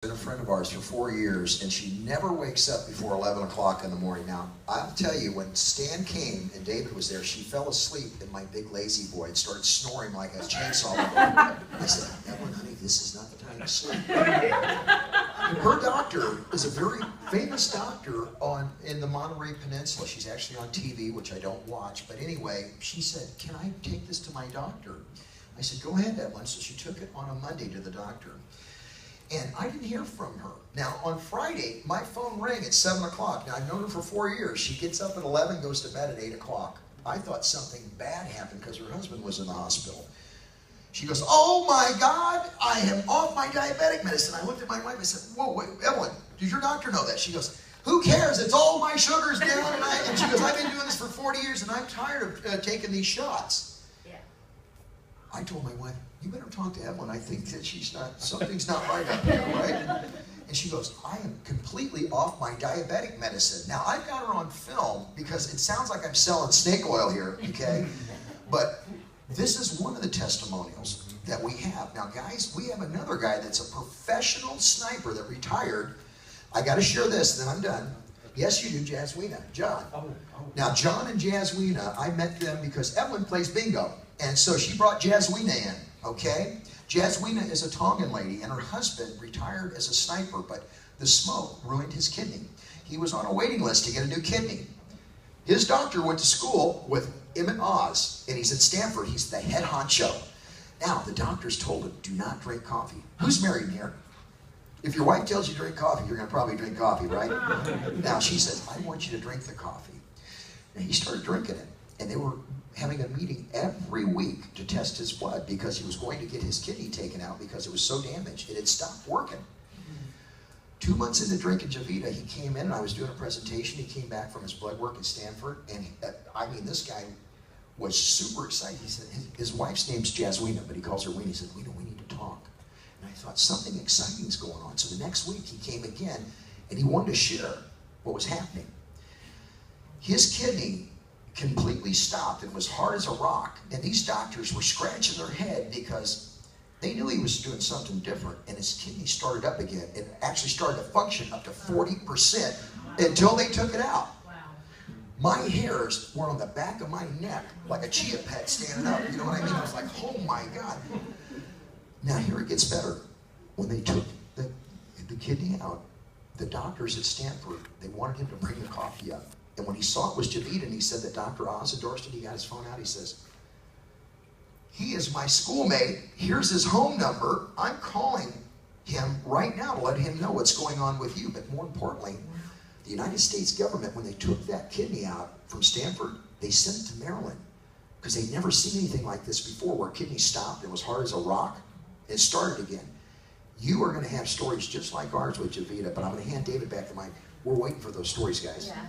been a friend of ours for 4 years, and she never wakes up before 11 o'clock in the morning. Now, I'll tell you, when Stan came and David was there, she fell asleep in my big lazy boy and started snoring like a chainsaw. I said, Evelyn, honey, this is not the time to sleep. Her doctor is a very famous doctor in the Monterey Peninsula. She's actually on TV, which I don't watch. But anyway, she said, can I take this to my doctor? I said, go ahead, Evelyn. So she took it on a Monday to the doctor. And I didn't hear from her. Now, on Friday, my phone rang at 7 o'clock. Now, I've known her for 4 years. She gets up at 11, goes to bed at 8 o'clock. I thought something bad happened because her husband was in the hospital. She goes, oh my God, I am off my diabetic medicine. I looked at my wife and I said, whoa, wait, Evelyn, did your doctor know that? She goes, who cares? It's all my sugar's down. And she goes, I've been doing this for 40 years and I'm tired of taking these shots. Yeah. I told my wife, you better talk to Evelyn. I think that something's not right up there, right? And she goes, I am completely off my diabetic medicine. Now, I've got her on film because it sounds like I'm selling snake oil here, okay? But this is one of the testimonials that we have. Now, guys, we have another guy that's a professional sniper that retired. I got to share this, and then I'm done. Yes, you do, Jaswina, John. Now, John and Jaswina, I met them because Evelyn plays bingo. And so she brought Jaswina in, okay? Jaswina is a Tongan lady, and her husband retired as a sniper, but the smoke ruined his kidney. He was on a waiting list to get a new kidney. His doctor went to school with Emmett Oz, and he's at Stanford. He's the head honcho. Now, the doctors told him, do not drink coffee. Who's married here? If your wife tells you to drink coffee, you're going to probably drink coffee, right? Now, she says, I want you to drink the coffee. And he started drinking it, and they were having a meeting every week to test his blood because he was going to get his kidney taken out because it was so damaged. It had stopped working. 2 months into drinking Javita, he came in and I was doing a presentation. He came back from his blood work at Stanford, and I mean, this guy was super excited. He said, his wife's name's Jaswina, but he calls her Weena. He said, Weena, we need to talk. And I thought, something exciting is going on. So the next week he came again, and he wanted to share what was happening. His kidney completely stopped and was hard as a rock, and these doctors were scratching their head because they knew he was doing something different, and his kidney started up again. It actually started to function up to 40% until they took it out. Wow. My hairs were on the back of my neck like a chia pet standing up. You know what I mean? I was like, oh my God. Now here it gets better. When they took the kidney out, the doctors at Stanford, they wanted him to bring the coffee up. And when he saw it was Javita, and he said that Dr. Oz endorsed it, he got his phone out, he says, he is my schoolmate, here's his home number, I'm calling him right now to let him know what's going on with you. But more importantly, the United States government, when they took that kidney out from Stanford, they sent it to Maryland because they'd never seen anything like this before, where kidney stopped, it was hard as a rock, and it started again. You are going to have stories just like ours with Javita, but I'm going to hand David back the mic. We're waiting for those stories, guys. Yeah.